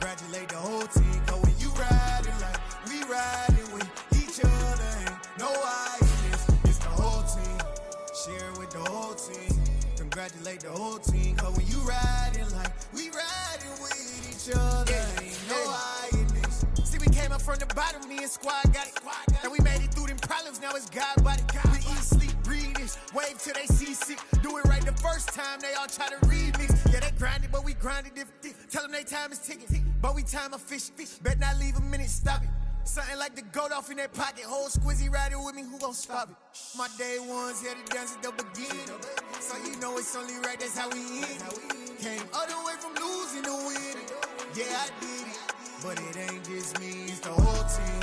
Congratulate the whole team, cause when you riding like we riding with each other, ain't no I in this, it's the whole team. Share with the whole team. Congratulate the whole team, cause when you riding like we riding with each other, ain't no I in this. See, we came up from the bottom, me and squad got it. And we made it through them problems, now it's God body. We eat, sleep, breathe this, wave till they seasick. Do it right the first time, they all try to remix. Yeah, they grinded, but we grinded different. Tell them they time is ticking, but we time a fish. Bet not leave a minute, stop it. Something like the goat off in their pocket. Whole squizzy riding with me, who gon' stop it? My day ones here to dance at the beginning. So you know it's only right, that's how we end. Came all the way from losing to winning. Yeah, I did it, but it ain't just me, it's the whole team.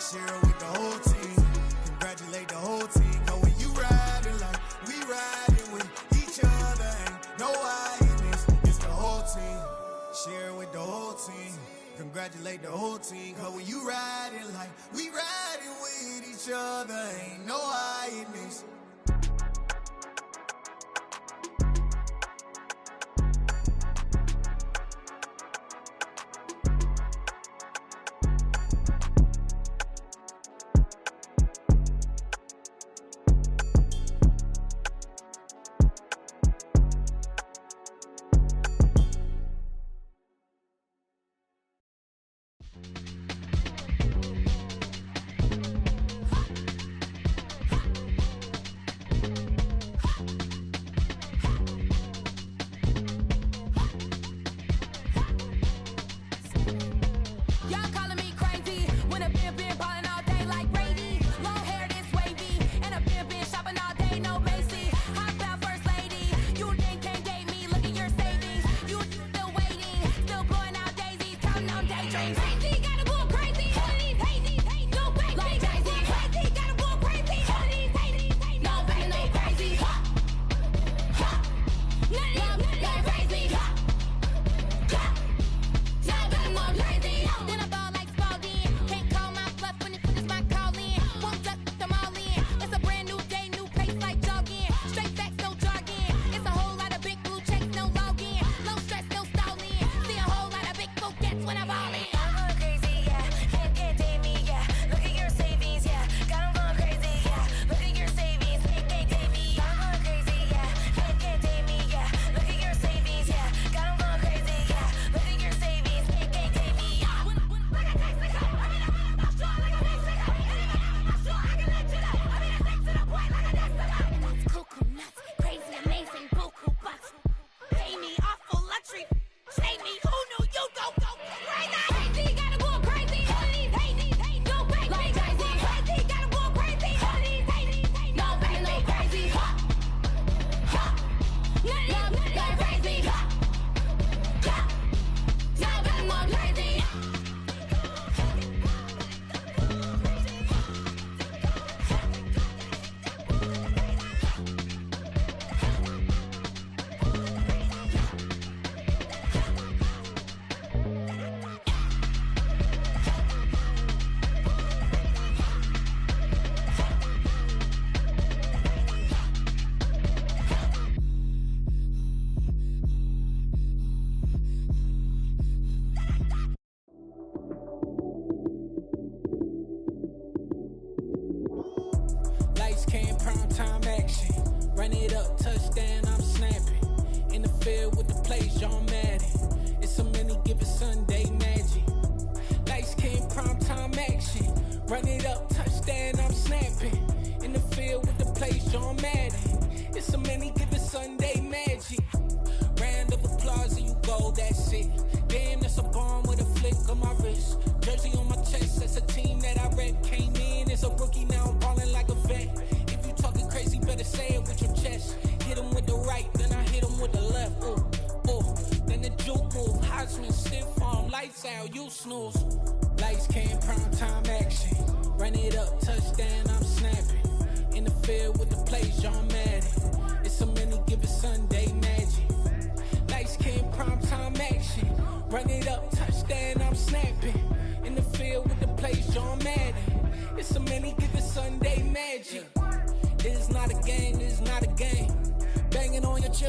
Share it with the whole team. Congratulate the whole team, cause when you riding like we riding with each other, ain't no I in this, it's the whole team. Share it with the whole team. Congratulate the whole team, cause when you riding like we riding with each other, ain't no I in this.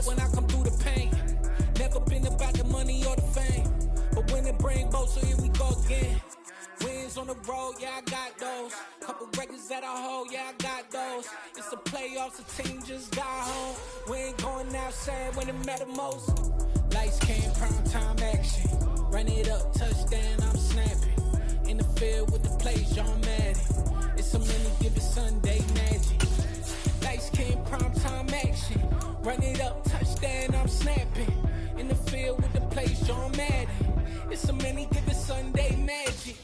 When I come through the pain, never been about the money or the fame, but when it bring so here we go again. Wins on the road, yeah, I got those. Couple records that I hold, yeah, I got those. It's the playoffs, the team just got home. We ain't going outside when it matter most. Lights came, prime time action. Run it up, touchdown, I'm snapping. In the field with the plays, John Madden. It's a many given Sunday magic. Lights came, prime time action. Run it up, touchdown, I'm snapping. In the field with the plays, John Madden. It's a many given Sunday magic.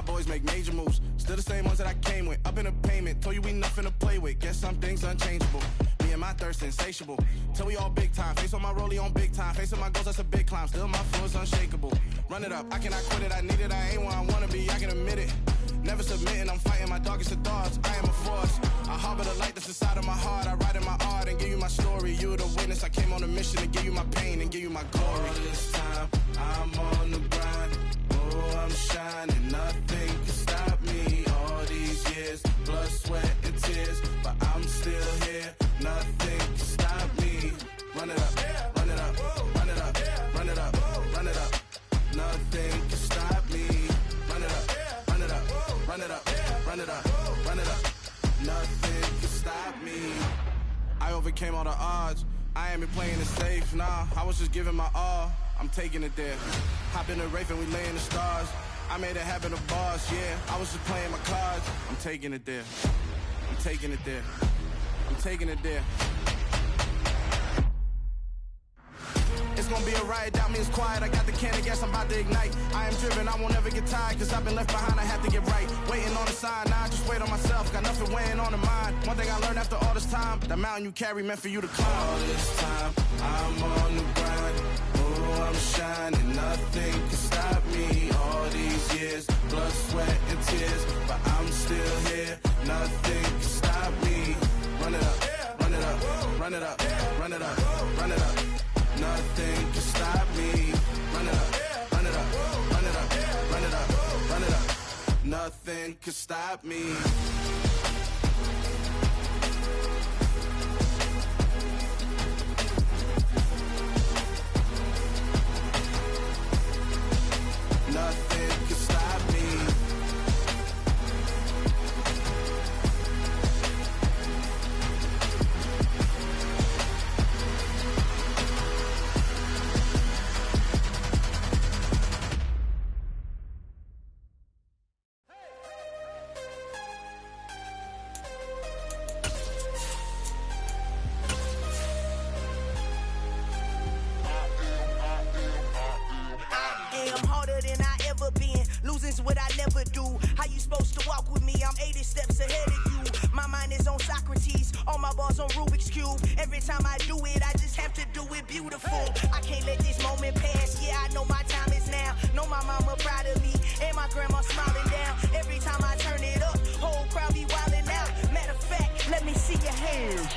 Boys make major moves, still the same ones that I came with. Up in a payment, told you we nothing to play with. Guess some things unchangeable. Me and my thirst insatiable. Till we all big time. Face on my rollie on big time. Facing my goals, that's a big climb. Still my flow is unshakable. Run it up, I cannot quit it. I need it, I ain't where I wanna be. I can admit it. Never submitting, I'm fighting my darkest of thoughts. I am a force. I harbor the light that's inside of my heart. I write in my art and give you my story. You the witness. I came on a mission to give you my pain and give you my glory. All this time, I'm on the grind. Oh, I'm shining, nothing can stop me. All these years, blood, sweat, and tears, but I'm still here. Nothing can stop me. Run it up, run it up, run it up, run it up, run it up. Nothing can stop me. Run it up, run it up, run it up, run it up, run it up. Nothing can stop me. I overcame all the odds. I ain't been playing it safe, nah. I was just giving my all. I'm taking it there. Hop in the Wraith and we lay in the stars. I made it happen to boss, yeah. I was just playing my cards. I'm taking it there. I'm taking it there. I'm taking it there. It's gonna be a riot, doubt me it's quiet. I got the can of gas, I'm about to ignite. I am driven, I won't ever get tired, cause I've been left behind, I have to get right. Waiting on the sign, now I just wait on myself. Got nothing weighing on the mind. One thing I learned after all this time, the mountain you carry meant for you to climb. All this time, I'm on the grind. Oh, I'm shining, nothing can stop me. All these years, blood, sweat, and tears, but I'm still here. Nothing can stop me. Run it up, run it up, run it up, run it up, run it up. Nothing can stop me. Run it up, run it up, run it up, run it up, run it up. Nothing can stop me. Nothing can stop me. Losing's what I never do. How you supposed to walk with me? I'm 80 steps ahead of you. My mind is on Socrates, all my bars on Rubik's Cube. Every time I do it, I just have to do it beautiful. I can't let this moment pass. Yeah, I know my time is now. Know my mama proud of me, and my grandma smiling down. Every time I turn it up, whole crowd be wildin' out. Matter of fact, let me see your hands.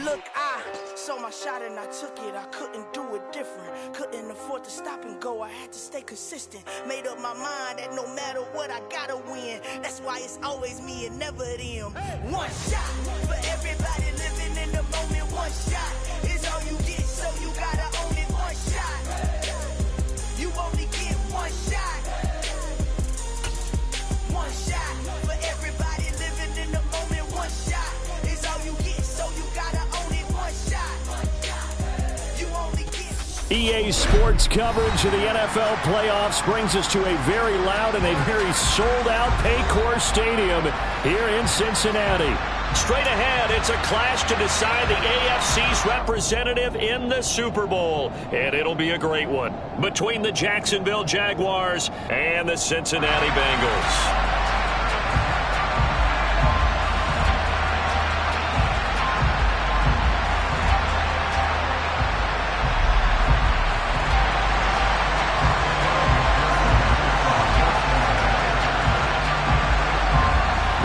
Look, I saw my shot and I took it. I couldn't do it different. Couldn't afford to stop and go. I had to stay consistent. Made up my mind that no matter what, I gotta win. That's why it's always me and never them. One shot for everybody living in the moment. One shot is all you get, so you gotta own it. One shot. You only get one shot. One shot for everybody living in the moment. One shot is all you get, so you gotta own it. One shot. You only get. EA Sports coverage of the NFL playoffs brings us to a very loud and a very sold-out Paycor Stadium here in Cincinnati. Straight ahead, it's a clash to decide the AFC's representative in the Super Bowl. And it'll be a great one between the Jacksonville Jaguars and the Cincinnati Bengals.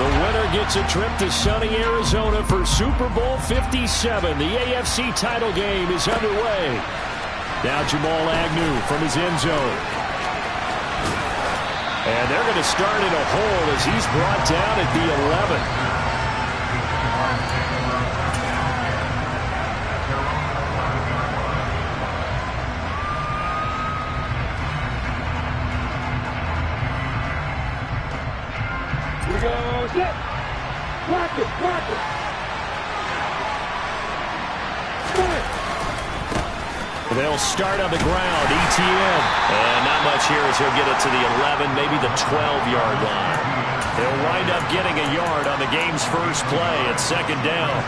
The winner gets a trip to sunny Arizona for Super Bowl 57. The AFC title game is underway. Now Jamal Agnew from his end zone. And they're going to start in a hole as he's brought down at the 11. They'll start on the ground. ETN. And not much here as he'll get it to the 11, maybe the 12-yard line. They'll wind up getting a yard on the game's first play at second down.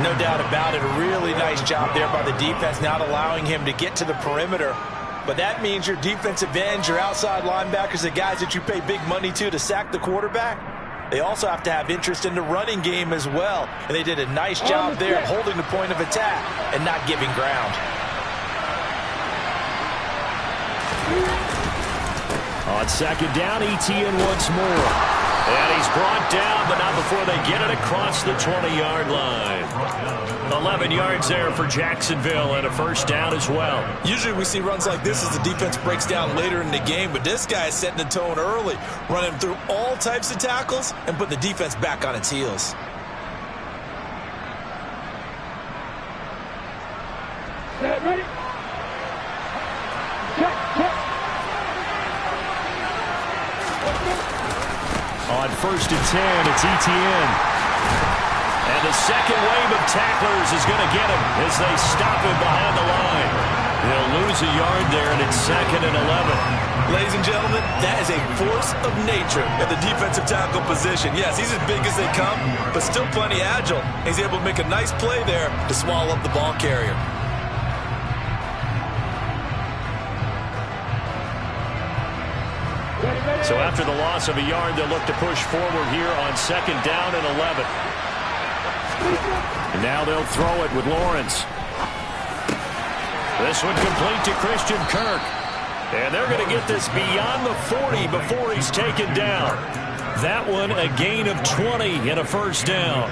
No doubt about it. A really nice job there by the defense, not allowing him to get to the perimeter. But that means your defensive ends, your outside linebackers, the guys that you pay big money to sack the quarterback, they also have to have interest in the running game as well. And they did a nice job there of holding the point of attack and not giving ground. On second down, ETN once more. And he's brought down, but not before they get it across the 20-yard line. 11 yards there for Jacksonville and a first down as well. Usually we see runs like this as the defense breaks down later in the game, but this guy is setting the tone early, running through all types of tackles and putting the defense back on its heels. Ready? On first and 10, it's ETN. And the second wave of tacklers is going to get him as they stop him behind the line. They'll lose a yard there, and it's second and 11. Ladies and gentlemen, that is a force of nature at the defensive tackle position. Yes, he's as big as they come, but still plenty agile. He's able to make a nice play there to swallow up the ball carrier. So after the loss of a yard, they'll look to push forward here on second down and 11. And now they'll throw it with Lawrence. This one complete to Christian Kirk. And they're going to get this beyond the 40 before he's taken down. That one a gain of 20 and a first down.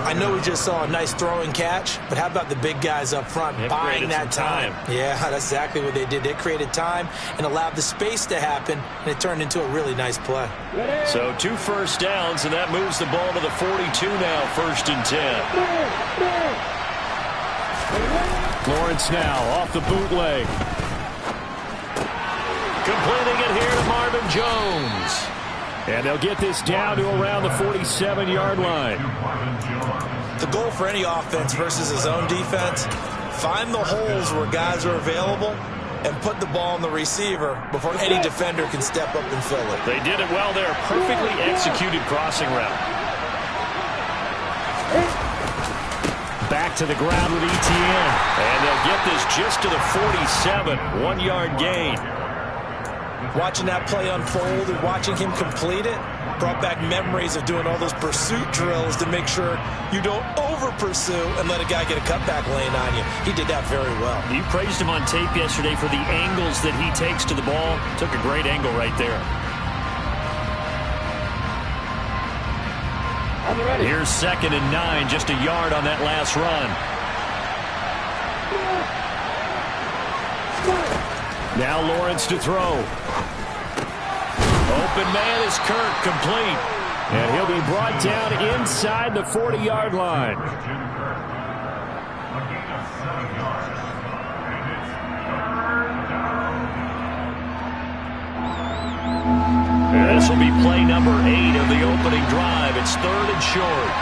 I know we just saw a nice throwing catch, but how about the big guys up front buying that time? Yeah, that's exactly what they did. They created time and allowed the space to happen, and it turned into a really nice play. So 2 first downs, and that moves the ball to the 42 now, first and 10. Lawrence now off the bootleg. Completing it here to Marvin Jones. And they'll get this down to around the 47-yard line. The goal for any offense versus his own defense, find the holes where guys are available and put the ball on the receiver before any defender can step up and fill it. They did it well there. Perfectly executed crossing route. Back to the ground with ETN. And they'll get this just to the 47. 1-yard gain. Watching that play unfold and watching him complete it brought back memories of doing all those pursuit drills to make sure you don't over-pursue and let a guy get a cutback lane on you. He did that very well. You praised him on tape yesterday for the angles that he takes to the ball. Took a great angle right there. Here's second and 9, just a yard on that last run. Now Lawrence to throw. Open man is Kirk, complete. And he'll be brought down inside the 40-yard line. And this will be play number 8 of the opening drive. It's third and short.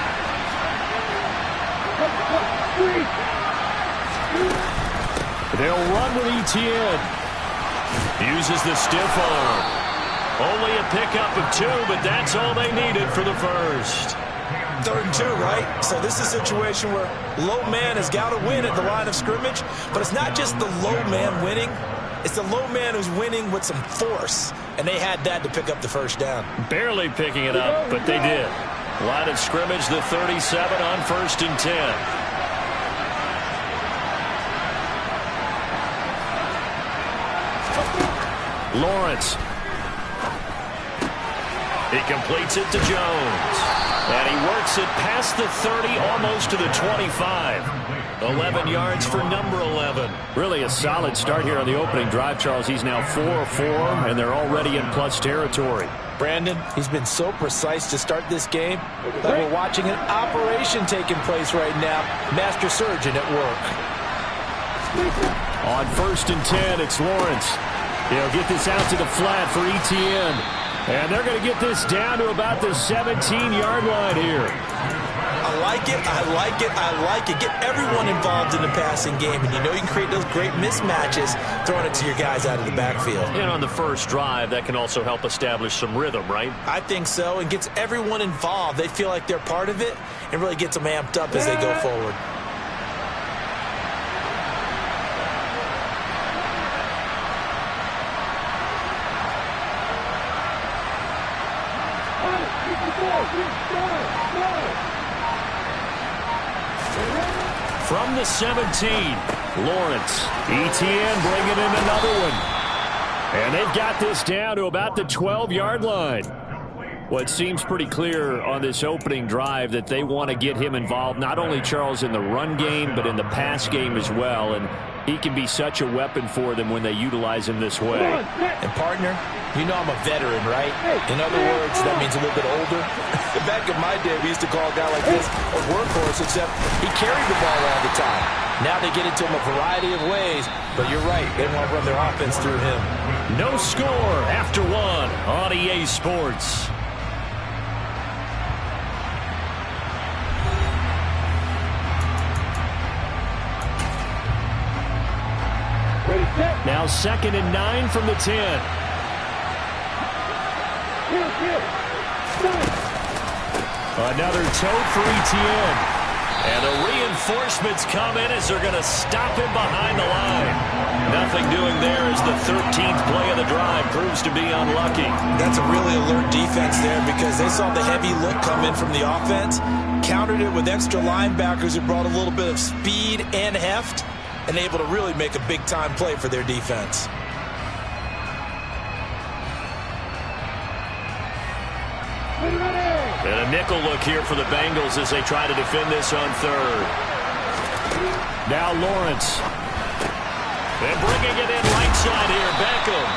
They'll run with ETN. Uses the stiff arm. Only a pickup of 2, but that's all they needed for the first. Third and 2, right? So this is a situation where low man has got to win at the line of scrimmage, but it's not just the low man winning. It's the low man who's winning with some force, and they had that to pick up the first down. Barely picking it up, but they did. Line of scrimmage, the 37 on first and 10. He completes it to Jones. And he works it past the 30, almost to the 25. 11 yards for number 11. Really a solid start here on the opening drive, Charles. He's now 4-4, and they're already in plus territory. Brandon, he's been so precise to start this game that we're watching an operation taking place right now. Master surgeon at work. On 1st and 10, it's Lawrence. He'll get this out to the flat for Etienne. And they're going to get this down to about the 17-yard line here. I like it, I like it, I like it. Get everyone involved in the passing game, and you know you can create those great mismatches throwing it to your guys out of the backfield. And on the first drive, that can also help establish some rhythm, right? I think so, and gets everyone involved. They feel like they're part of it, and really gets them amped up as they go forward. From the 17, Lawrence. Etienne bringing in another one. And they've got this down to about the 12-yard line. Well, it seems pretty clear on this opening drive that they want to get him involved, not only, Charles, in the run game, but in the pass game as well. And he can be such a weapon for them when they utilize him this way. And, partner, you know I'm a veteran, right? In other words, that means a little bit older. Back in my day, we used to call a guy like this a workhorse, except he carried the ball all the time. Now they get into him a variety of ways, but you're right. They want to run their offense through him. No score after one on EA Sports. Now 2nd and 9 from the 10. Another tote for Etienne. And the reinforcements come in as they're going to stop him behind the line. Nothing doing there as the 13th play of the drive proves to be unlucky. That's a really alert defense there because they saw the heavy look come in from the offense, countered it with extra linebackers who brought a little bit of speed and heft, and able to really make a big-time play for their defense. And a nickel look here for the Bengals as they try to defend this on 3rd. Now Lawrence. And bringing it in right side here, Beckham.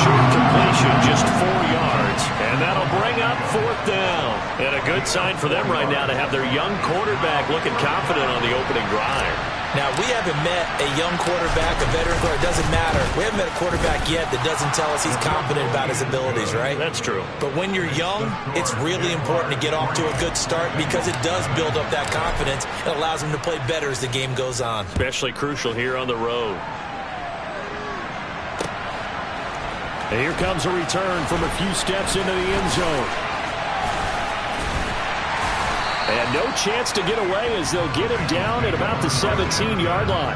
Short completion, just 4 yards. And that'll bring up 4th down. And a good sign for them right now to have their young quarterback looking confident on the opening drive. Now, we haven't met a young quarterback, a veteran quarterback. It doesn't matter. We haven't met a quarterback yet that doesn't tell us he's confident about his abilities, right? That's true. But when you're young, it's really important to get off to a good start because it does build up that confidence. It allows him to play better as the game goes on. Especially crucial here on the road. And here comes a return from a few steps into the end zone. And no chance to get away as they'll get him down at about the 17-yard line.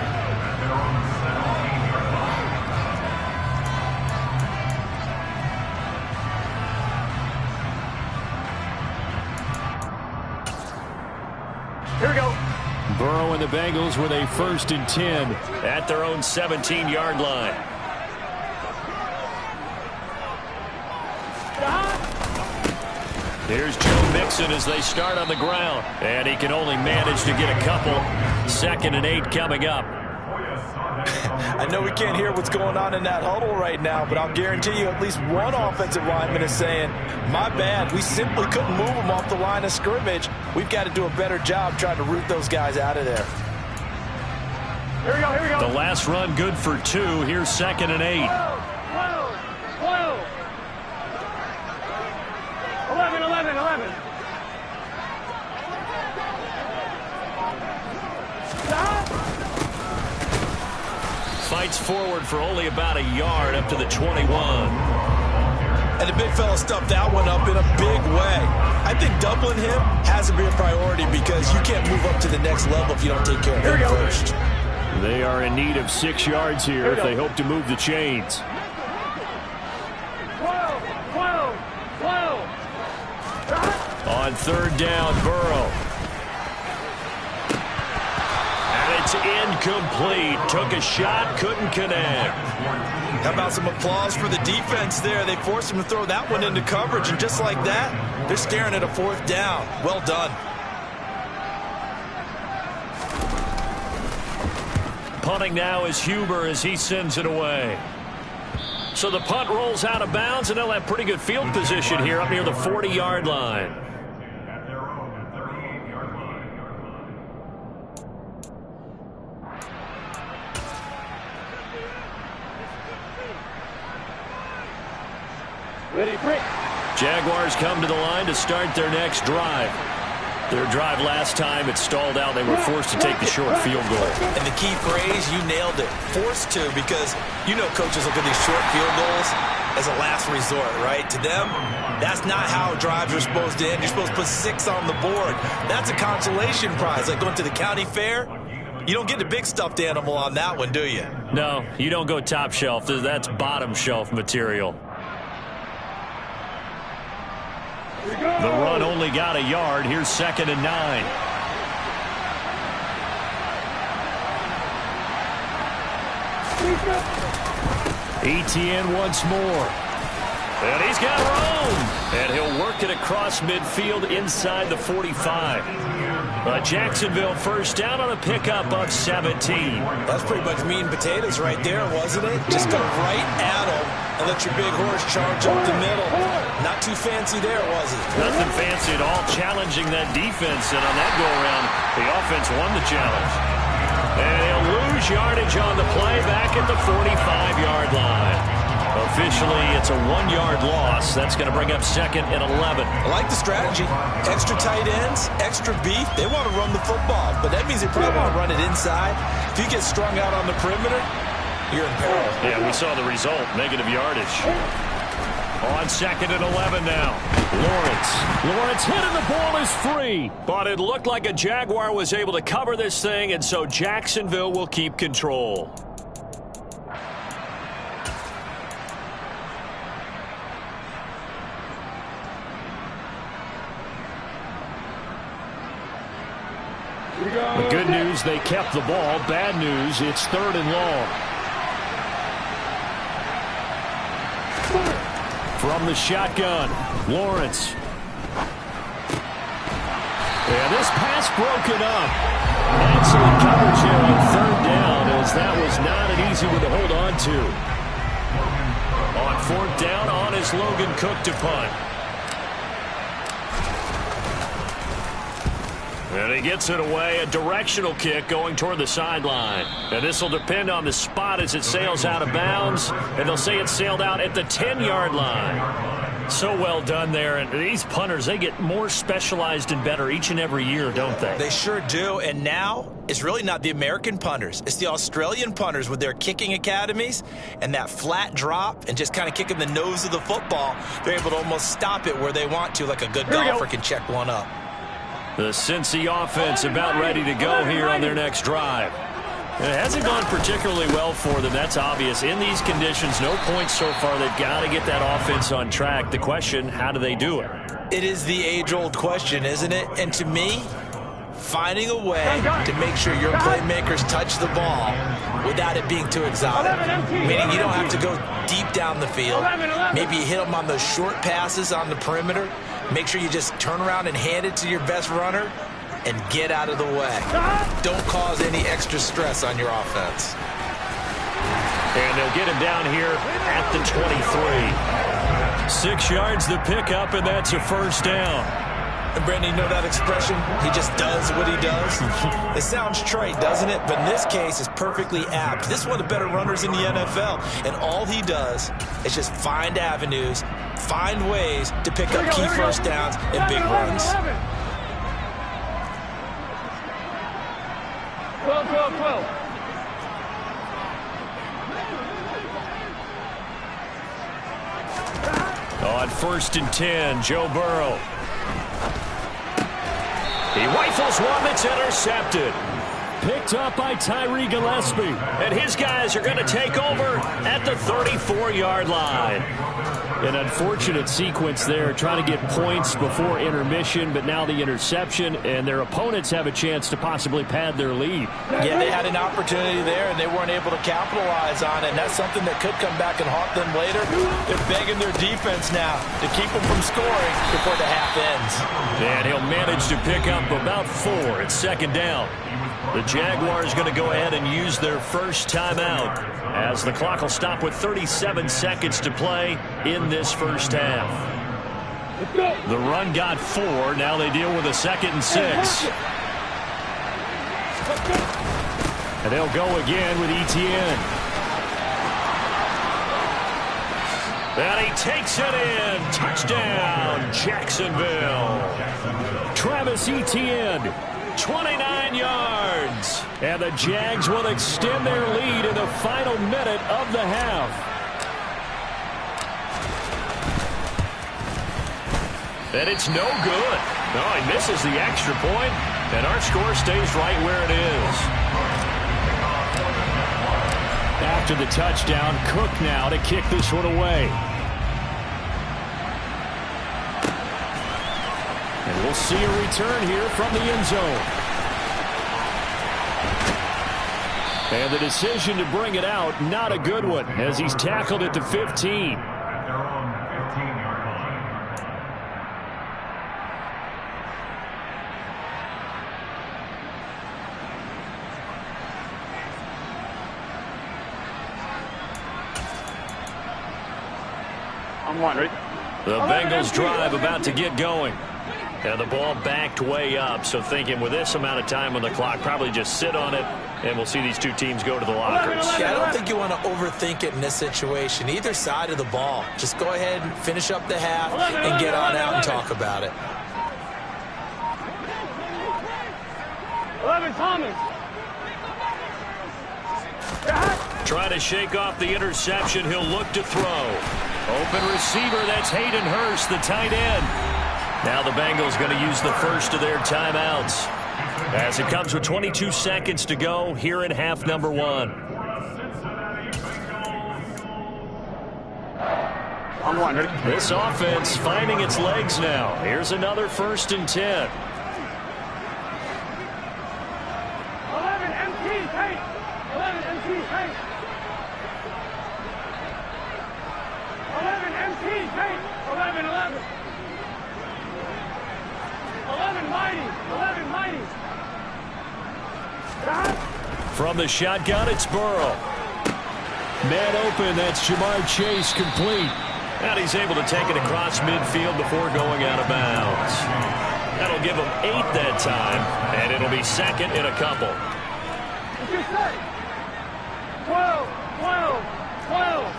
Here we go. Burrow and the Bengals with a 1st and 10 at their own 17-yard line. Here's Joe Mixon as they start on the ground. And he can only manage to get a couple. 2nd and 8 coming up. I know we can't hear what's going on in that huddle right now, but I'll guarantee you at least one offensive lineman is saying, my bad, we simply couldn't move them off the line of scrimmage. We've got to do a better job trying to root those guys out of there. Here we go, here we go. The last run good for 2. Here's 2nd and 8. 12. 11. Fights forward for only about a yard up to the 21. And the big fella stuffed that one up in a big way. I think doubling him has to be a priority because you can't move up to the next level if you don't take care of him first. They are in need of 6 yards here if they hope to move the chains. 12. On 3rd down, Burrow. And they incomplete. Took a shot, couldn't connect. How about some applause for the defense there? They forced him to throw that one into coverage, and just like that, they're staring at a 4th down. Well done. Punting now is Huber as he sends it away. So the punt rolls out of bounds, and they'll have pretty good field position here up near the 40-yard line. Ready, break. Jaguars come to the line to start their next drive. Their drive last time, it stalled out. They were forced to take the short field goal. And the key phrase, you nailed it. Forced to, because you know coaches look at these short field goals as a last resort, right? To them, that's not how drives are supposed to end. You're supposed to put 6 on the board. That's a consolation prize, like going to the county fair. You don't get the big stuffed animal on that one, do you? No, you don't go top shelf. That's bottom shelf material. The run only got a yard. Here's 2nd and 9. Etienne once more. And he's got room. And he'll work it across midfield inside the 45. Jacksonville first down on a pickup of 17. That's pretty much meat and potatoes right there, wasn't it? Just go right at him and let your big horse charge up the middle. Not too fancy there, was it? Nothing fancy at all, challenging that defense. And on that go-around, the offense won the challenge. And he'll lose yardage on the play back at the 45-yard line. Officially, it's a 1-yard loss. That's going to bring up 2nd and 11. I like the strategy. Extra tight ends, extra beef. They want to run the football, but that means they probably want to run it inside. If you get strung out on the perimeter, you're in peril. Yeah, we saw the result, negative yardage. On 2nd and 11 now. Lawrence hit and the ball is free. But it looked like a Jaguar was able to cover this thing, and so Jacksonville will keep control. The good news, they kept the ball. Bad news, it's 3rd and long. From the shotgun, Lawrence. And this pass broken up. Excellent coverage here on 3rd down, as that was not an easy one to hold on to. On 4th down, on is Logan Cook to punt. And he gets it away, a directional kick going toward the sideline. And this will depend on the spot as it sails out of bounds. And they'll say it sailed out at the 10-yard line. So well done there. And these punters, they get more specialized and better each and every year, don't they? They sure do. And now it's really not the American punters. It's the Australian punters with their kicking academies and that flat drop and just kind of kicking the nose of the football. They're able to almost stop it where they want to, like a good golfer can check one up. The Cincy offense about ready to go here on their next drive. And it hasn't gone particularly well for them. That's obvious. In these conditions, no points so far. They've got to get that offense on track. The question, how do they do it? It is the age-old question, isn't it? And to me, finding a way to make sure your playmakers touch the ball without it being too exotic. Meaning you don't have to go deep down the field. Maybe you hit them on those short passes on the perimeter. Make sure you just turn around and hand it to your best runner and get out of the way. Don't cause any extra stress on your offense. And they'll get him down here at the 23. 6 yards the pickup, and that's a 1st down. And Brandon, you know that expression? He just does what he does. It sounds trite, doesn't it? But in this case, it's perfectly apt. This is one of the better runners in the NFL. And all he does is just find avenues, find ways to pick up key 1st downs and big runs. 12. On 1st and 10, Joe Burrow. He rifles one that's intercepted. Picked up by Tyree Gillespie. And his guys are going to take over at the 34-yard line. An unfortunate sequence there, trying to get points before intermission, but now the interception, and their opponents have a chance to possibly pad their lead. Yeah, they had an opportunity there, and they weren't able to capitalize on it, and that's something that could come back and haunt them later. They're begging their defense now to keep them from scoring before the half ends. And he'll manage to pick up about 4. It's second down. The Jaguars going to go ahead and use their first timeout as the clock will stop with 37 seconds to play in this first half. The run got 4. Now they deal with a 2nd and 6. And they'll go again with Etienne. And he takes it in. Touchdown, Jacksonville. Travis Etienne, 29 yards. And the Jags will extend their lead in the final minute of the half. And it's no good. No, he misses the extra point, and our score stays right where it is. After the touchdown, Cook now to kick this one away. And we'll see a return here from the end zone. And the decision to bring it out, not a good one, as he's tackled at the 15. I'm one, right? The Bengals drive about to get going. And the ball backed way up, so thinking with this amount of time on the clock, probably just sit on it, and we'll see these two teams go to the lockers. Yeah, I don't think you want to overthink it in this situation. Either side of the ball. Just go ahead and finish up the half and get on out and talk about it. 11, Thomas. Trying to shake off the interception. He'll look to throw. Open receiver, that's Hayden Hurst, the tight end. Now the Bengals going to use the first of their timeouts as it comes with 22 seconds to go here in half number 1. I'm one, ready? This offense finding its legs now. Here's another 1st and 10. 11, MT, hey! 11, MT, hey! 11, MT, hey! 11, 11. 11, mighty! 11, mighty! From the shotgun, it's Burrow. Man open, that's Jamar Chase complete. And he's able to take it across midfield before going out of bounds. That'll give him 8 that time, and it'll be 2nd in a couple. 12, 12, 12.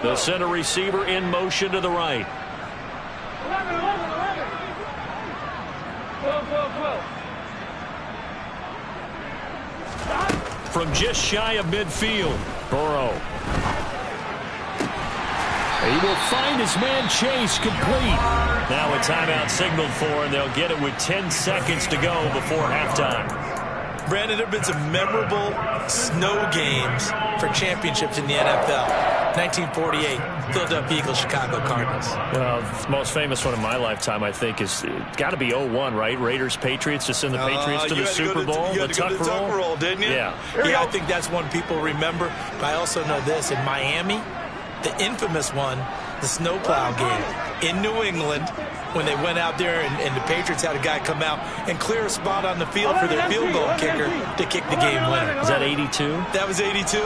The center receiver in motion to the right. 11, 11, 11. 12, 12, 12. From just shy of midfield, Burrow. He will find his man Chase complete. Now a timeout signaled for, and they'll get it with 10 seconds to go before halftime. Brandon, there have been some memorable snow games for championships in the NFL. 1948, Philadelphia Eagles, Chicago Cardinals. The most famous one in my lifetime, I think, is got to be 01, right? Raiders-Patriots to send the Patriots to the Super Bowl. You had to go to the Tuck roll, didn't you? Yeah. Yeah, I think that's one people remember. But I also know this. In Miami, the infamous one, the snowplow game in New England, when they went out there and the Patriots had a guy come out and clear a spot on the field for their field goal kicker to kick the game winner. Is that 82? That was 82,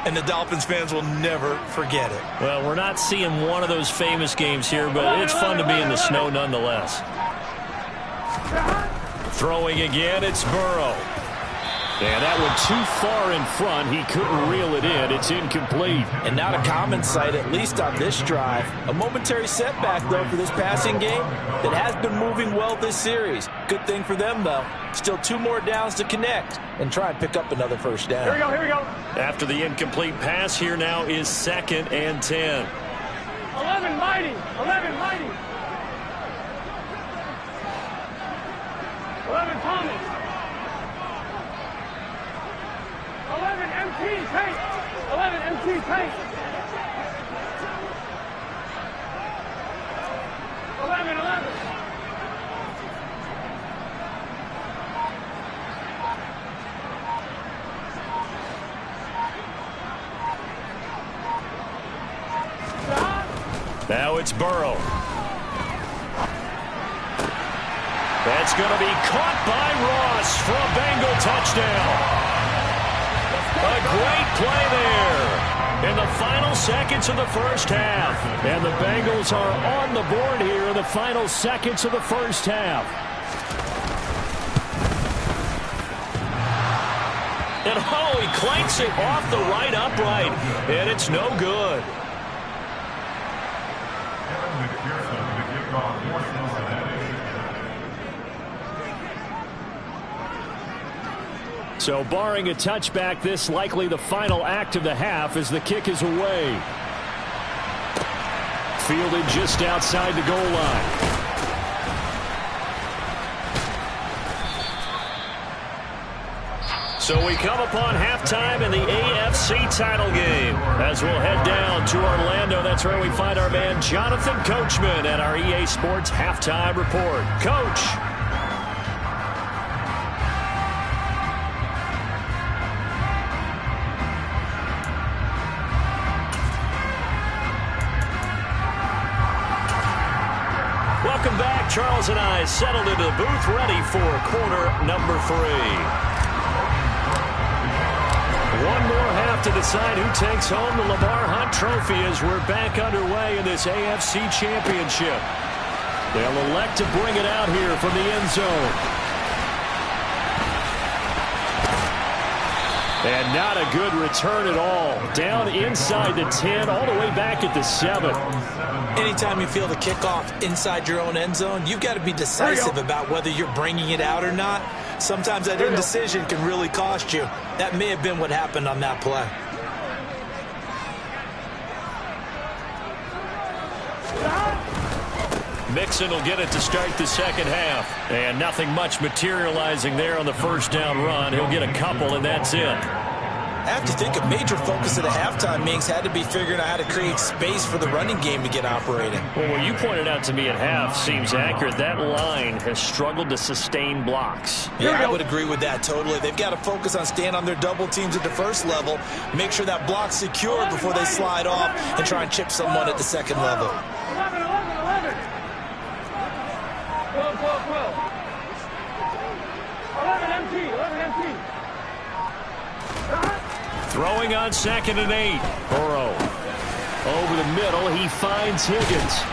and the Dolphins fans will never forget it. Well, we're not seeing one of those famous games here, but it's fun to be in the snow nonetheless. Throwing again, it's Burrow. And that one too far in front. He couldn't reel it in. It's incomplete. And not a common sight, at least on this drive. A momentary setback, though, for this passing game that has been moving well this series. Good thing for them, though. Still 2 more downs to connect and try and pick up another first down. Here we go, here we go. After the incomplete pass, here now is 2nd and 10. 11, mighty. 11, mighty. 11, Thomas. 11, paint. 11 MT paint. 11. Now it's Burrow. That's going to be caught by Ross for a Bengal touchdown. A great play there in the final seconds of the first half. And the Bengals are on the board here in the final seconds of the first half. And oh, he clanks it off the right upright. And it's no good. So barring a touchback, this likely the final act of the half as the kick is away. Fielded just outside the goal line. So we come upon halftime in the AFC title game. As we'll head down to Orlando, that's where we find our man Jonathan Coachman at our EA Sports Halftime Report. Coach. Welcome back. Charles and I settled into the booth ready for quarter number 3. One more half to decide who takes home the Lamar Hunt Trophy as we're back underway in this AFC Championship. They'll elect to bring it out here from the end zone. And not a good return at all. Down inside the 10, all the way back at the 7. Anytime you feel the kickoff inside your own end zone, you've got to be decisive about whether you're bringing it out or not. Sometimes that indecision can really cost you. That may have been what happened on that play. Mixon will get it to start the second half. And nothing much materializing there on the first down run. He'll get a couple, and that's it. I have to think a major focus of the halftime meetings had to be figuring out how to create space for the running game to get operating. Well, what you pointed out to me at half seems accurate. That line has struggled to sustain blocks. Yeah, I would agree with that totally. They've got to focus on staying on their double teams at the first level, make sure that block's secure before they slide off and try and chip someone at the second level. 11. 11 MT. Throwing on 2nd and 8. Burrow. Over the middle, he finds Higgins.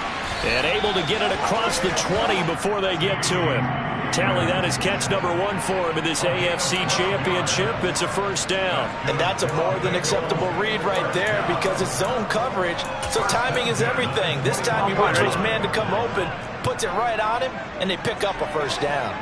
And able to get it across the 20 before they get to him. Tally, that is catch number 1 for him in this AFC Championship. It's a first down. And that's a more than acceptable read right there because it's zone coverage. So timing is everything. This time he waits for his man to come open, puts it right on him, and they pick up a first down.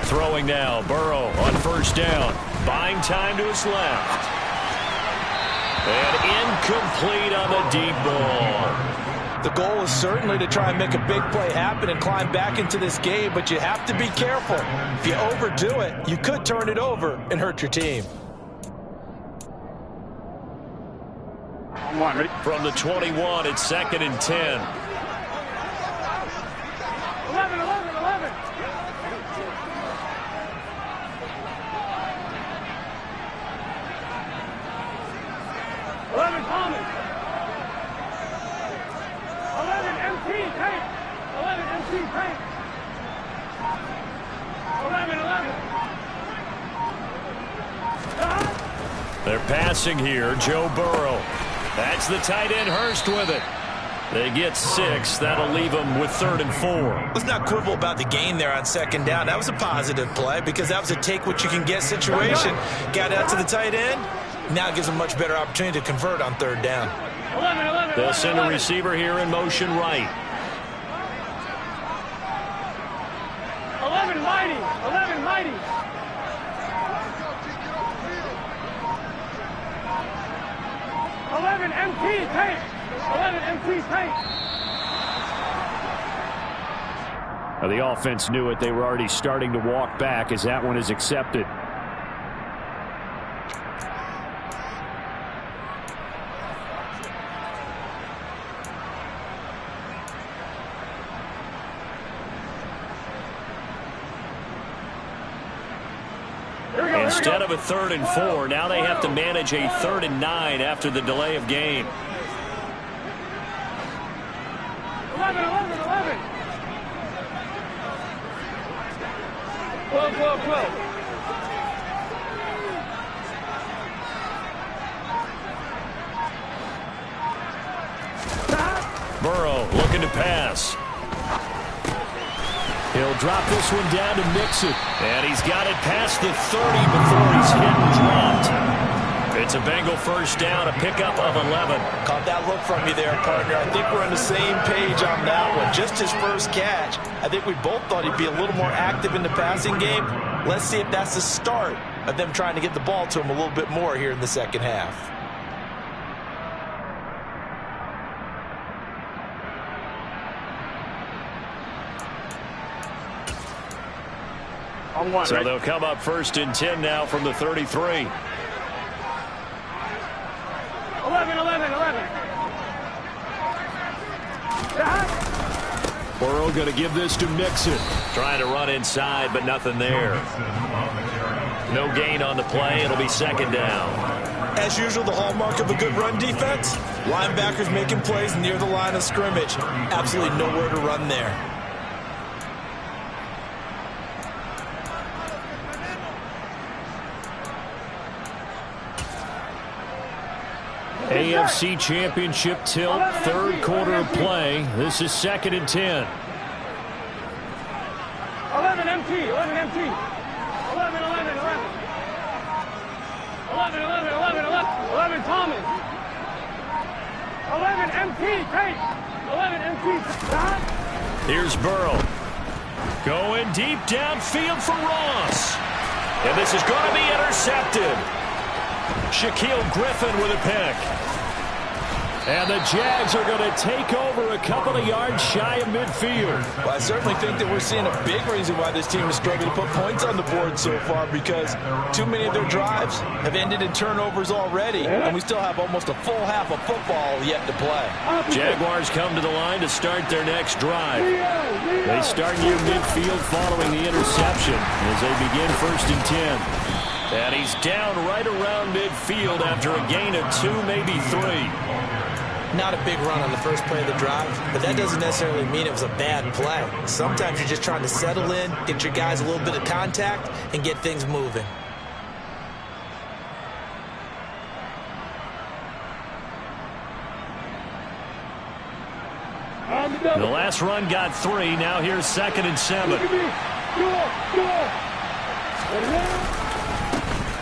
Throwing now, Burrow on first down. Buying time to his left. And incomplete on the deep ball. The goal is certainly to try and make a big play happen and climb back into this game, but you have to be careful. If you overdo it, you could turn it over and hurt your team. From the 21, it's 2nd and 10. 11. 11 Thomas. 11 MT paint. 11 MT paint. 11. They're passing here. Joe Burrow. That's the tight end Hurst with it. They get 6. That'll leave them with 3rd and 4. Let's not quibble about the gain there on 2nd down. That was a positive play because that was a take-what-you-can-get situation. Got out to the tight end. Now it gives them a much better opportunity to convert on 3rd down. 11. They'll send a receiver here in motion right. 11 mighty. 11 MT tape. 11 MT tape. Now, the offense knew it. They were already starting to walk back as that one is accepted. Instead of a 3rd and 4, now they have to manage a 3rd and 9 after the delay of game. 11. 12. Burrow looking to pass. He'll drop this one down to mix it. And he's got it past the 30 before he's hit and dropped. It's a Bengal first down, a pickup of 11. Caught that look from you there, partner. I think we're on the same page on that one. Just his first catch. I think we both thought he'd be a little more active in the passing game. Let's see if that's the start of them trying to get the ball to him a little bit more here in the second half. So they'll come up 1st and 10 now from the 33. 11. Burrow going to give this to Mixon. Trying to run inside, but nothing there. No gain on the play. It'll be 2nd down. As usual, the hallmark of a good run defense, linebackers making plays near the line of scrimmage. Absolutely nowhere to run there. AFC Championship tilt, 3rd quarter of play. This is 2nd and 10. 11 MT. 11 Thomas. 11 MT tape. 11 MT. Here's Burrow. Going deep downfield for Ross. And this is going to be intercepted. Shaquille Griffin with a pick. And the Jags are going to take over a couple of yards shy of midfield. Well, I certainly think that we're seeing a big reason why this team is struggling to put points on the board so far, because too many of their drives have ended in turnovers already, and we still have almost a full half of football yet to play. Jaguars come to the line to start their next drive. They start near midfield following the interception as they begin 1st and 10. And he's down right around midfield after a gain of 2, maybe 3. Not a big run on the first play of the drive, but that doesn't necessarily mean it was a bad play. Sometimes you're just trying to settle in, get your guys a little bit of contact, and get things moving. The last run got 3. Now here's 2nd and 7.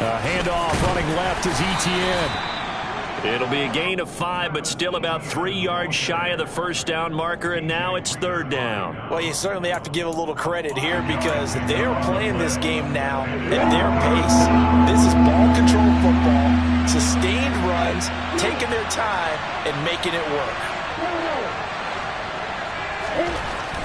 A handoff running left is Etienne. It'll be a gain of 5, but still about 3 yards shy of the first down marker, and now it's 3rd down. Well, you certainly have to give a little credit here because they're playing this game now at their pace. This is ball control football, sustained runs, taking their time, and making it work.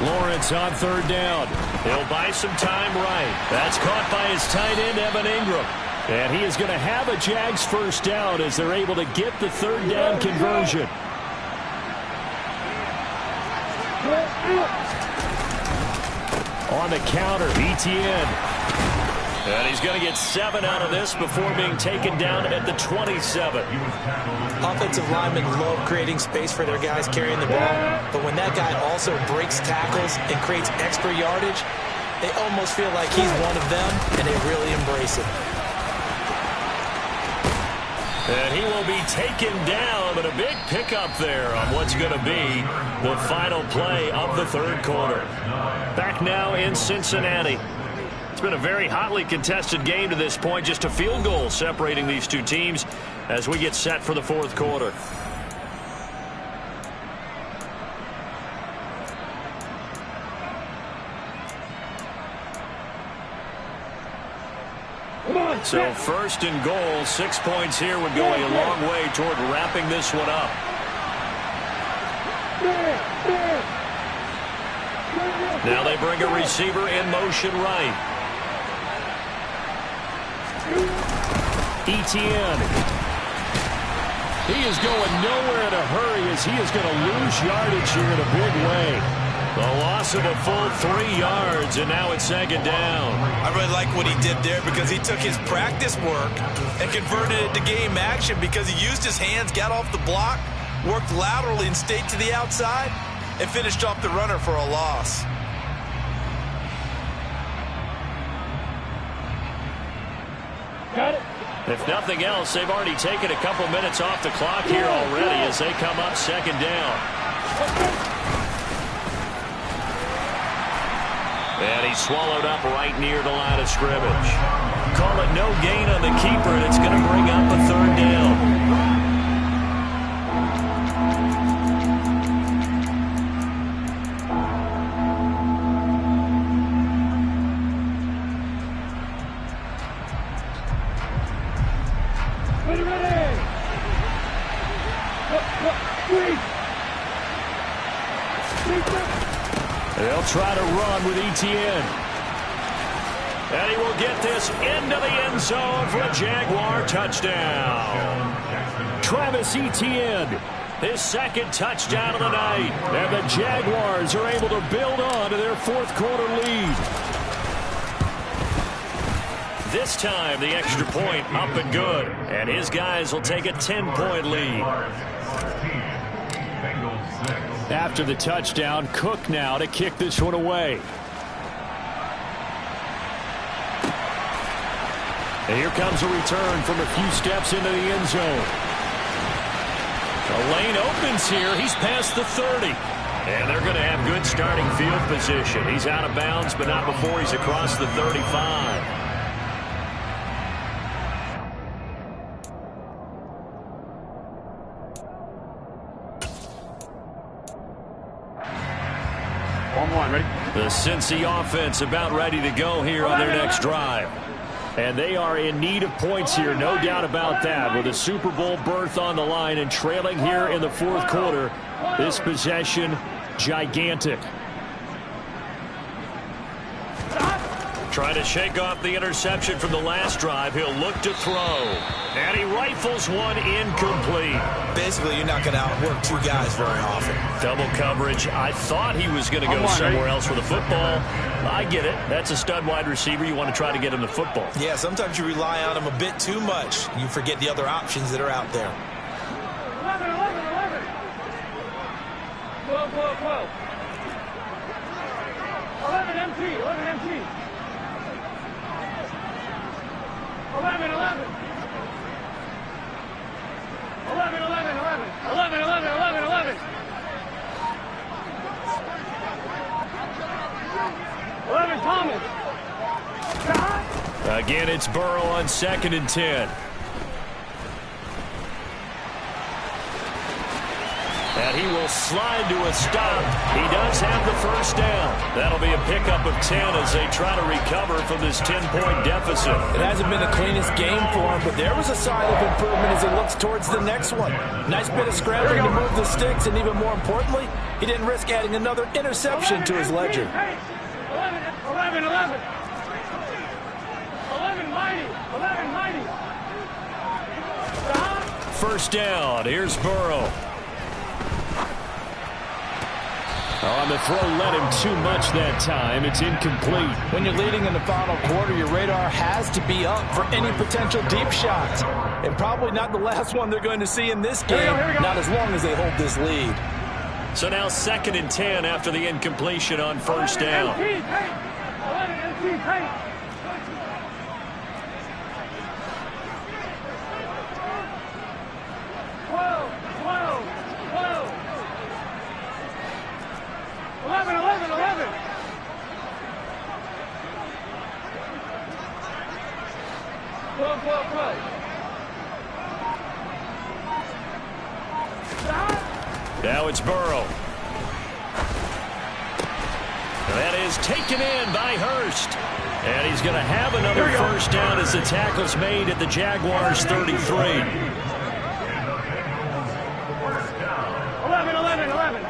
Lawrence on 3rd down. He'll buy some time right. That's caught by his tight end, Evan Ingram. And he is going to have a Jags first down as they're able to get the 3rd down conversion. On the counter, Etienne. And he's going to get 7 out of this before being taken down at the 27. Offensive linemen love creating space for their guys carrying the ball, but when that guy also breaks tackles and creates extra yardage, they almost feel like he's one of them, and they really embrace it. And he will be taken down, but a big pickup there on what's going to be the final play of the 3rd quarter. Back now in Cincinnati. It's been a very hotly contested game to this point. Just a field goal separating these two teams as we get set for the 4th quarter. Come on. So first and goal, 6 points here would go a long way toward wrapping this one up. Now they bring a receiver in motion right. Etienne. He is going nowhere in a hurry as he is going to lose yardage here in a big way. The loss of a full 3 yards, and now it's second down. I really like what he did there because he took his practice work and converted it to game action because he used his hands, got off the block, worked laterally and stayed to the outside, and finished off the runner for a loss. Got it. If nothing else, they've already taken a couple minutes off the clock here already as they come up second down. And he's swallowed up right near the line of scrimmage. Call it no gain on the keeper, and it's going to bring up a third down. They'll try to run with Etienne. And he will get this into the end zone for a Jaguar touchdown. Travis Etienne, his second touchdown of the night. And the Jaguars are able to build on to their fourth quarter lead. This time, the extra point up and good. And his guys will take a 10-point lead. After the touchdown, Cook now to kick this one away. And here comes a return from a few steps into the end zone. The lane opens here. He's past the 30. And they're going to have good starting field position. He's out of bounds, but not before he's across the 35. The Cincy offense about ready to go here on their next drive. And they are in need of points here, no doubt about that. With a Super Bowl berth on the line and trailing here in the fourth quarter, this possession gigantic. Trying to shake off the interception from the last drive. He'll look to throw. And he rifles one incomplete. Basically, you're not going to outwork 2 guys very often. Double coverage. I thought he was going to go somewhere else with the football. I get it. That's a stud wide receiver. You want to try to get him the football. Yeah, sometimes you rely on him a bit too much. You forget the other options that are out there. 11, 11, 11. 12, 12, 12. 11 MT, 11 MT. 11, 11. 11, 11, 11. 11, 11, 11, 11. 11, Thomas. Again, it's Burrow on 2nd and 10. And he will slide to a stop. He does have the first down. That'll be a pickup of 10 as they try to recover from this 10-point deficit. It hasn't been the cleanest game for him, but there was a sign of improvement as he looks towards the next one. Nice bit of scrambling to move the sticks, and even more importantly, he didn't risk adding another interception to his ledger. 11, 11. 11, mighty. 11, mighty. First down. Here's Burrow. On the throw, led him too much that time. It's incomplete. When you're leading in the final quarter, your radar has to be up for any potential deep shots. And probably not the last one they're going to see in this game, not as long as they hold this lead. So now 2nd and 10 after the incompletion on first down. 11 MT, tight. 12, 12, 12. 11, 11, 11. 12, 12, 12. Now it's Burrow. That is taken in by Hurst. And he's going to have another first down as the tackle's made at the Jaguars' 33. 11.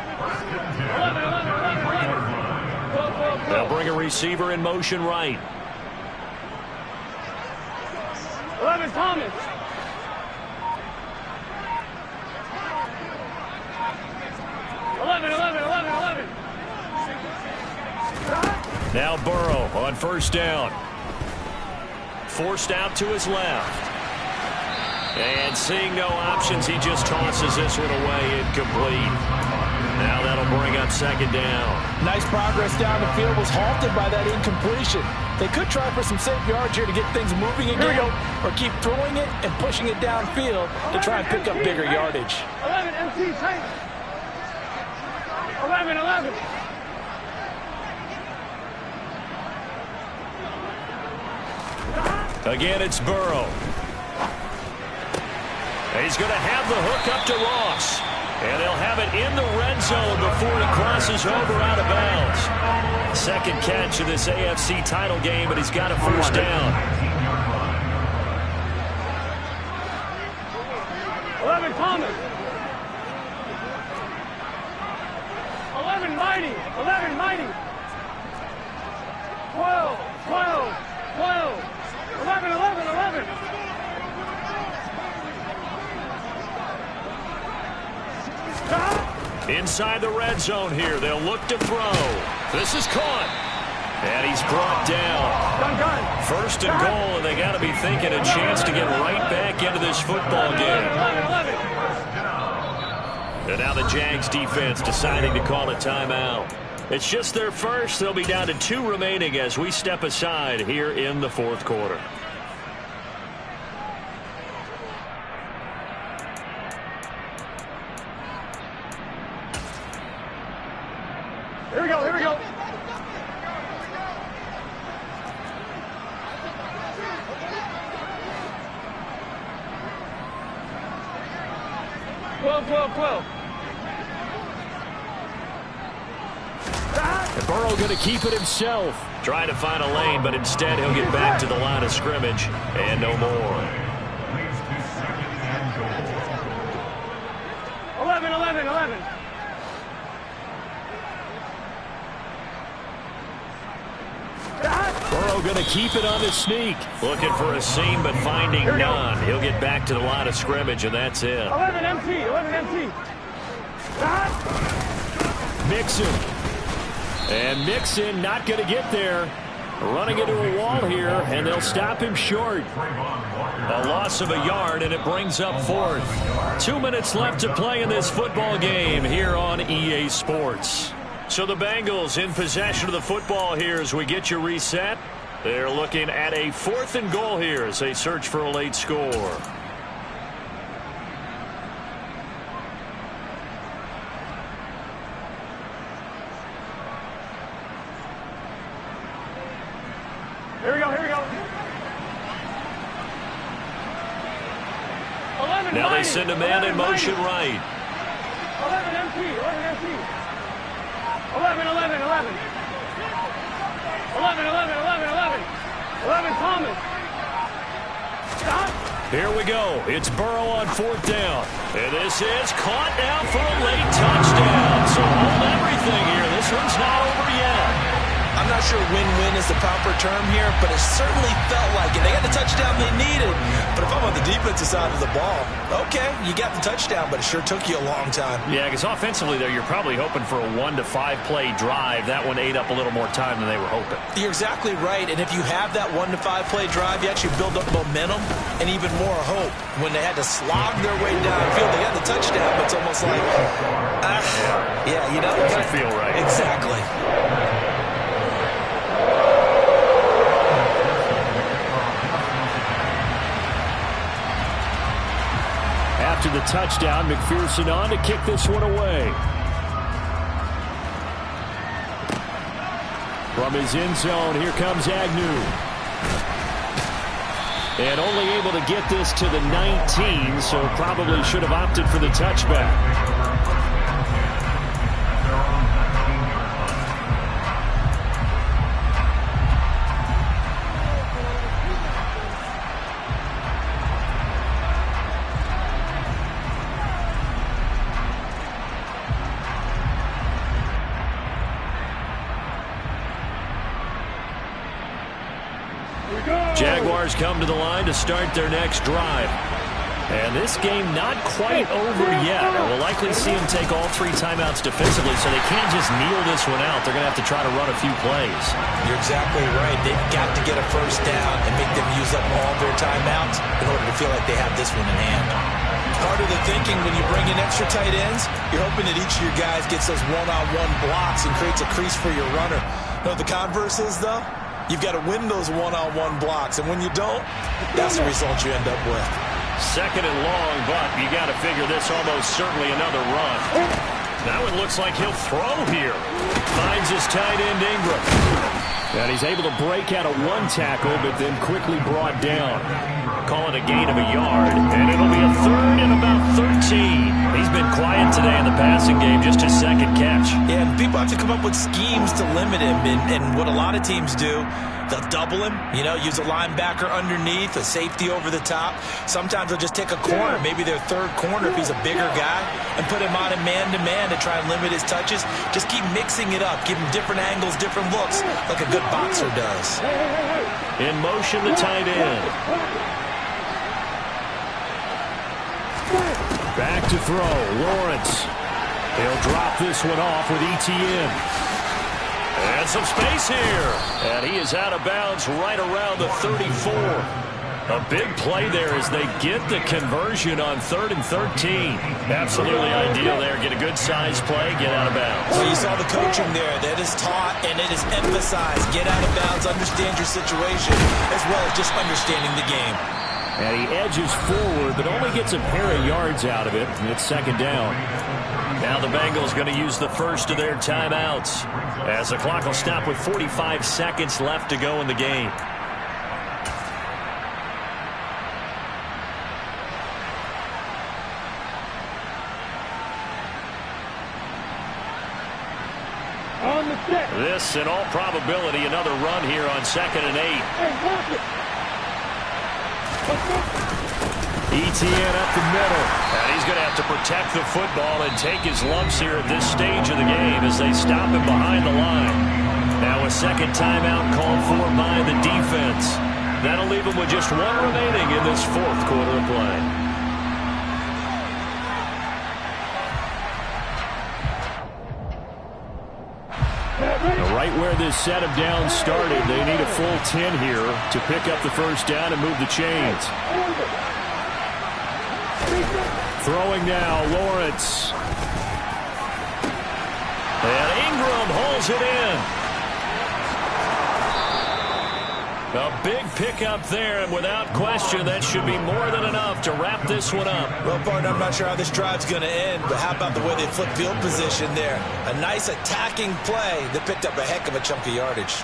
They'll bring a receiver in motion right. 11, Thomas. Now Burrow on first down. Forced out to his left. And seeing no options, he just tosses this one away, incomplete. Now that'll bring up second down. Nice progress down the field, was halted by that incompletion. They could try for some safe yards here to get things moving again, or keep throwing it and pushing it downfield to try and pick up bigger yardage. 11, MC, tight. 11. Again, it's Burrow. And he's going to have the hook up to Ross. And they'll have it in the red zone before he crosses over out of bounds. Second catch of this AFC title game, but he's got a first down. 11, Thomas. 11, Mighty. 12. 11. Inside the red zone here, they'll look to throw. This is caught. And he's brought down. First and goal, and they got to be thinking a chance to get right back into this football game. And now the Jags defense deciding to call a timeout. It's just their first. They'll be down to 2 remaining as we step aside here in the fourth quarter. Here we go. 12. And Burrow going to keep it himself. Trying to find a lane, but instead he'll get back to the line of scrimmage and no more. 11. Burrow going to keep it on the sneak. Looking for a seam, but finding none. He'll get back to the line of scrimmage, and that's it. 11 MT. Mixon. And Mixon not going to get there. Running into a wall here, and they'll stop him short. A loss of a yard, and it brings up fourth. 2 minutes left to play in this football game here on EA Sports. So the Bengals in possession of the football here as we get you reset. They're looking at a 4th and goal here as they search for a late score. Here we go. 11 Now they send a man in motion right. 11 MT. 11 Thomas. Stop. Here we go. It's Burrow on 4th down. And this is caught now for a late touchdown. So hold everything here. This one's not over yet. I'm not sure win-win is the proper term here, but it certainly felt like it. They got the touchdown they needed. But if I'm on the defensive side of the ball, okay, you got the touchdown, but it sure took you a long time. Yeah, because offensively there, you're probably hoping for a 1 to 5 play drive. That one ate up a little more time than they were hoping. You're exactly right, and if you have that 1 to 5 play drive, you actually build up momentum and even more hope. When they had to slog their way downfield, they got the touchdown, but it's almost like, yeah, you know. It doesn't feel right. Exactly. After the touchdown, McPherson on to kick this one away. From his end zone, here comes Agnew. And only able to get this to the 19, so probably should have opted for the touchback. Jaguars come to the line to start their next drive. And this game not quite over yet. We'll likely see them take all 3 timeouts defensively, so they can't just kneel this one out. They're going to have to try to run a few plays. You're exactly right. They've got to get a first down and make them use up all their timeouts in order to feel like they have this one in hand. Part of the thinking when you bring in extra tight ends, you're hoping that each of your guys gets those one-on-one blocks and creates a crease for your runner. You know what the converse is, though? You've got to win those one-on-one blocks, and when you don't, that's the result you end up with. Second and long, but you got to figure this almost certainly another run. Now it looks like he'll throw here. Finds his tight end Ingram. And he's able to break out of 1 tackle, but then quickly brought down. Call it a gain of a yard, and it'll be a 3rd and about 13. He's been quiet today in the passing game, just his 2nd catch. Yeah, and people have to come up with schemes to limit him, and what a lot of teams do, they'll double him, use a linebacker underneath, a safety over the top. Sometimes they'll just take a corner, maybe their 3rd corner if he's a bigger guy, and put him on a man-to-man to try and limit his touches. Just keep mixing it up, give him different angles, different looks, like a good boxer does. In motion, the tight end. Back to throw, Lawrence. He'll drop this one off with ETN. And some space here. And he is out of bounds right around the 34. A big play there as they get the conversion on 3rd and 13. Absolutely ideal there. Get a good size play, get out of bounds. Well, you saw the coaching there. That is taught and it is emphasized. Get out of bounds, understand your situation, as well as just understanding the game. And he edges forward, but only gets a pair of yards out of it. And it's 2nd down. Now the Bengals going to use the first of their timeouts, as the clock will stop with 45 seconds left to go in the game. This, in all probability, another run here on 2nd and 8. ETN up the middle. And he's going to have to protect the football and take his lumps here at this stage of the game as they stop him behind the line. Now a 2nd timeout called for by the defense. That'll leave him with just 1 remaining in this 4th quarter of play. Right where this set of downs started, they need a full 10 here to pick up the first down and move the chains. Throwing now, Lawrence. And Ingram holds it in. A big pickup there, and without question, that should be more than enough to wrap this one up. Well, partner, I'm not sure how this drive's going to end, but how about the way they flip field position there? A nice attacking play that picked up a heck of a chunk of yardage.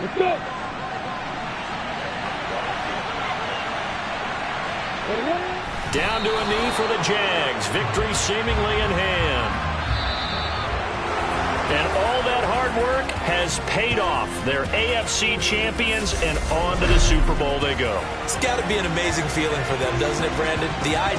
Let's go. Down to a knee for the Jags. Victory seemingly in hand. And all that hard work has paid off. They're AFC champions, and on to the Super Bowl they go. It's got to be an amazing feeling for them, doesn't it, Brandon? The idea